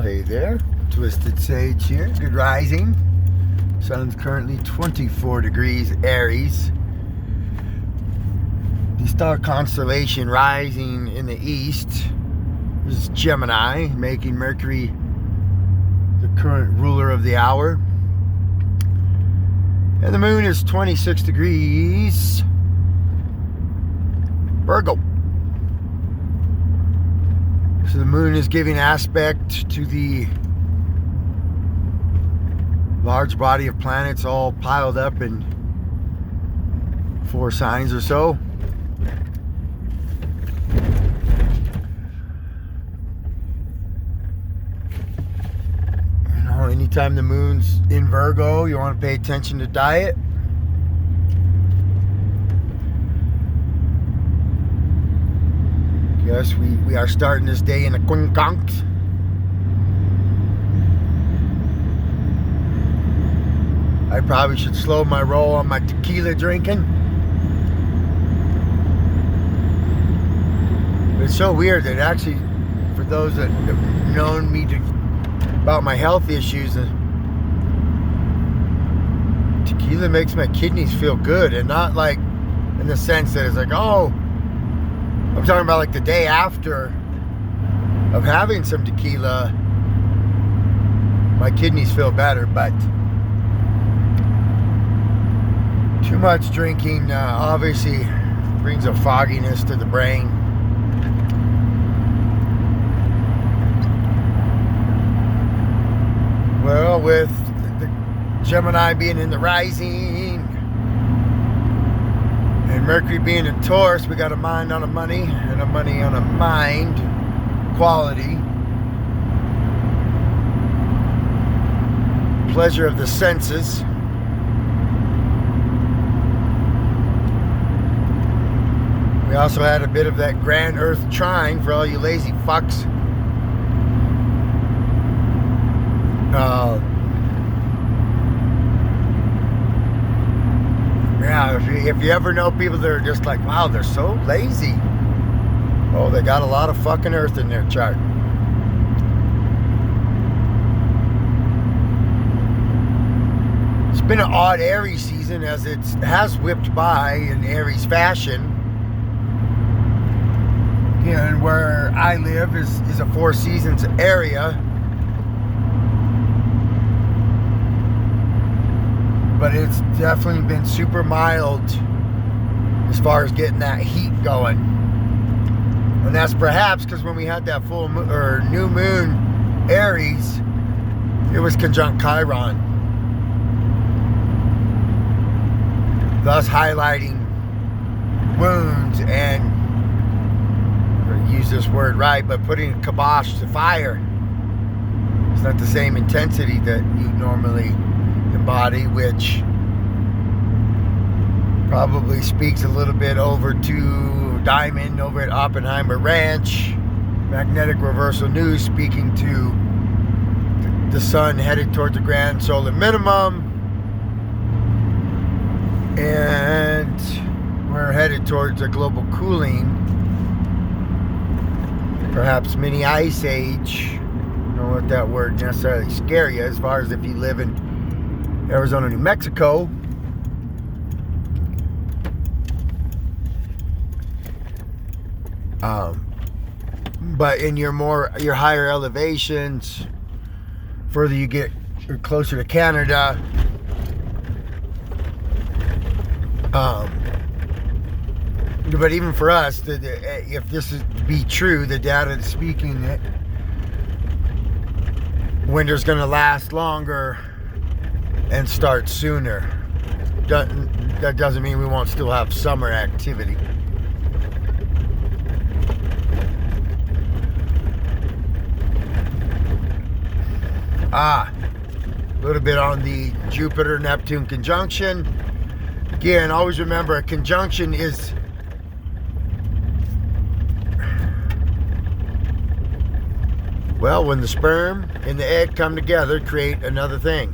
Hey there, Twisted Sage here. Good rising. Sun's currently 24 degrees Aries. The star constellation rising in the east is Gemini, making Mercury the current ruler of the hour. And the moon is 26 degrees Virgo. So the moon is giving aspect to the large body of planets all piled up in 4 signs or so. You know, anytime the moon's in Virgo, you want to pay attention to diet. Yes, we are starting this day in a quincunx. I probably should slow my roll on my tequila drinking. It's so weird that actually, for those that have known me about my health issues, tequila makes my kidneys feel good, and not like in the sense that it's like, oh, I'm talking about like the day after of having some tequila, my kidneys feel better. But too much drinking obviously brings a fogginess to the brain. Well, with the Gemini being in the rising and Mercury being in Taurus, we got a mind on a money and a money on a mind quality. Pleasure of the senses. We also had a bit of that grand Earth trine for all you lazy fucks. Yeah, if you ever know people that are just like, wow, they're so lazy. Oh, they got a lot of fucking Earth in their chart. It's been an odd Aries season, as it has whipped by in Aries fashion. And where I live is a 4 seasons area. But it's definitely been super mild as far as getting that heat going. And that's perhaps because when we had that full moon, or new moon Aries, it was conjunct Chiron, thus highlighting wounds and, or use this word right, but putting a kibosh to fire. It's not the same intensity that you normally embody, which probably speaks a little bit over to Diamond over at Oppenheimer Ranch. Magnetic Reversal News speaking to the sun headed towards the grand solar minimum, and we're headed towards a global cooling, perhaps mini ice age. I don't know what that word necessarily scare you, as far as if you live in Arizona, New Mexico. But in your higher elevations, further you get closer to Canada, but even for us, if this is to be true, the data is speaking that winter's going to last longer and start sooner. That doesn't mean we won't still have summer activity. A little bit on the Jupiter-Neptune conjunction. Again, always remember, a conjunction is well, when the sperm and the egg come together, create another thing.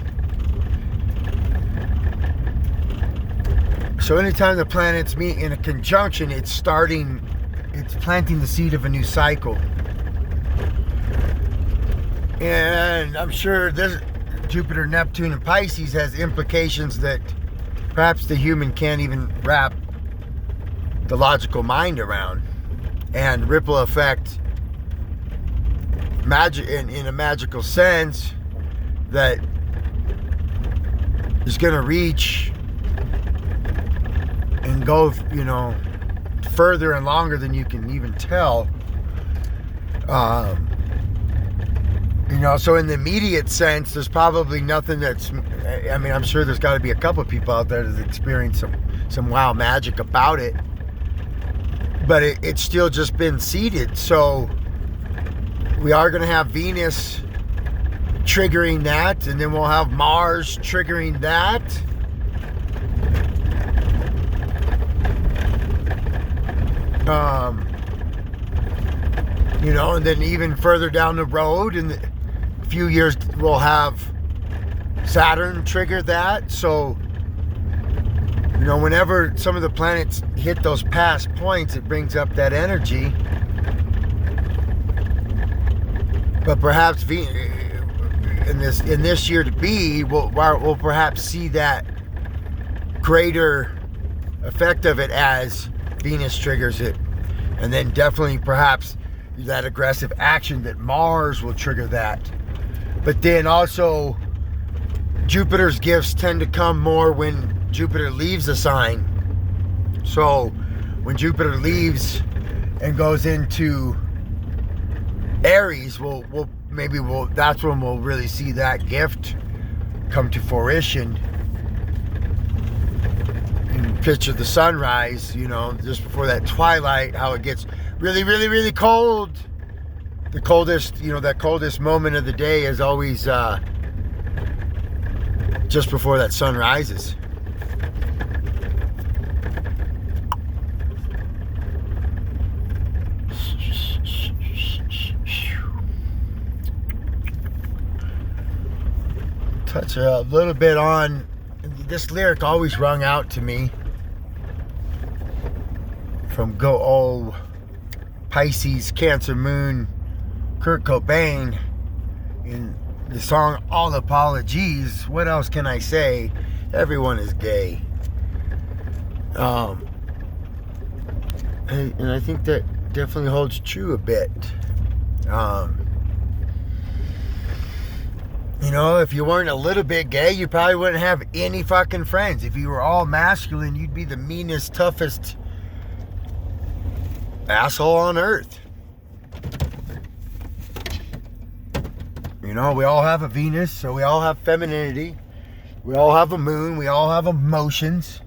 So anytime the planets meet in a conjunction, it's planting the seed of a new cycle. And I'm sure this Jupiter, Neptune, and Pisces has implications that perhaps the human can't even wrap the logical mind around. And ripple effect, magic in a magical sense, that is going to reach and go, further and longer than you can even tell. So in the immediate sense, there's probably nothing that's, I'm sure there's got to be a couple of people out there that experience some wild magic about it, but it's still just been seeded. So we are going to have Venus triggering that, and then we'll have Mars triggering that. And then even further down the road in a few years, we'll have Saturn trigger that. So, whenever some of the planets hit those past points, it brings up that energy. But perhaps in this year to be, we'll perhaps see that greater effect of it as Venus triggers it, and then definitely perhaps that aggressive action that Mars will trigger that. But then also Jupiter's gifts tend to come more when Jupiter leaves a sign. So when Jupiter leaves and goes into Aries, that's when we'll really see that gift come to fruition. And picture the sunrise, just before that twilight, how it gets really, really, really cold. The coldest, that coldest moment of the day is always just before that sun rises. Touch a little bit on this lyric. Always rung out to me from Pisces, Cancer Moon, Kurt Cobain, in the song All Apologies. What else can I say? Everyone is gay. And I think that definitely holds true a bit. If you weren't a little bit gay, you probably wouldn't have any fucking friends. If you were all masculine, you'd be the meanest, toughest asshole on earth. We all have a Venus, so we all have femininity. We all have a moon. We all have emotions.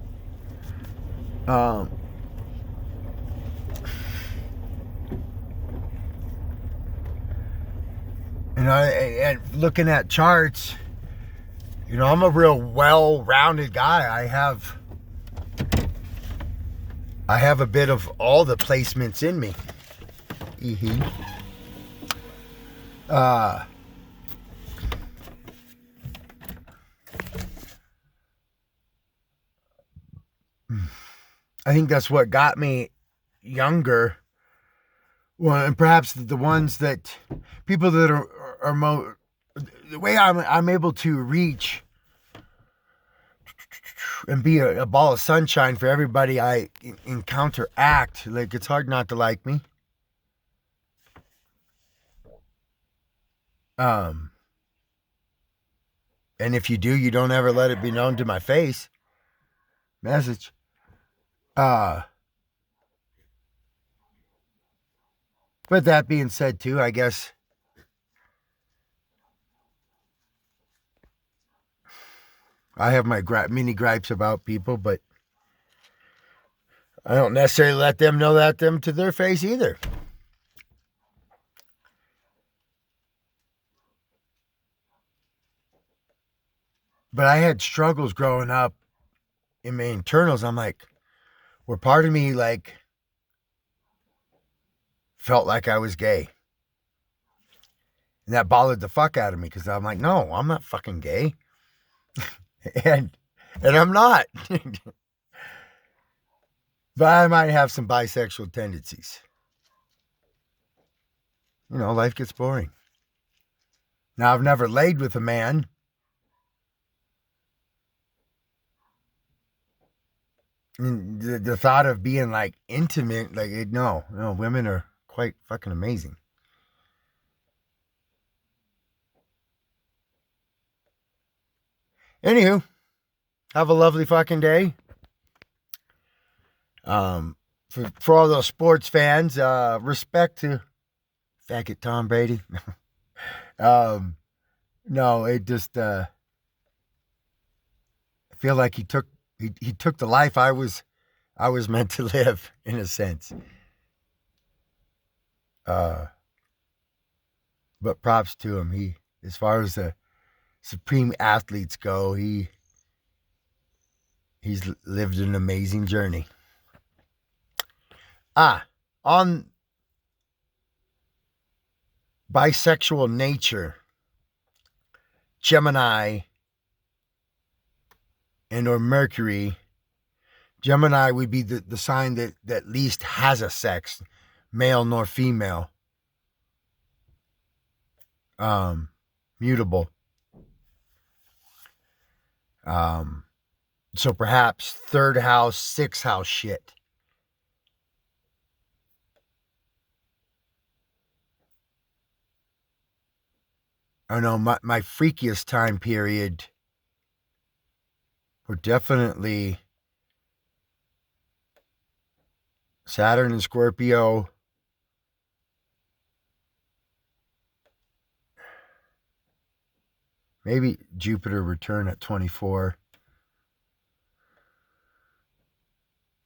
And looking at charts, I'm a real well-rounded guy. I have a bit of all the placements in me. I think that's what got me younger. Well, and perhaps the ones that people that are the way I'm able to reach and be a ball of sunshine for everybody I act. Like, it's hard not to like me. And if you do, you don't ever let it be known to my face. Message. But that being said too, I guess I have my mini gripes about people, but I don't necessarily let them know them to their face either. But I had struggles growing up in my internals. I'm like, where part of me felt like I was gay. And that bothered the fuck out of me, because I'm like, no, I'm not fucking gay. and I'm not. But I might have some bisexual tendencies. Life gets boring. Now, I've never laid with a man. And the thought of being like intimate, like, no, women are quite fucking amazing. Anywho, have a lovely fucking day. For all those sports fans, respect to faggot Tom Brady. No, it just I feel like he took the life I was meant to live, in a sense. But props to him. He, as far as the supreme athletes go, he's lived an amazing journey. On bisexual nature, Gemini and or Mercury. Gemini would be the sign that least has a sex, male nor female. Mutable. So perhaps third house, sixth house shit. I know my freakiest time period were definitely Saturn and Scorpio. Maybe Jupiter return at 24.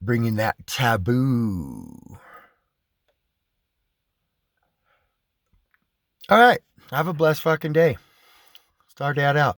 Bringing that taboo. All right. Have a blessed fucking day. Start that out.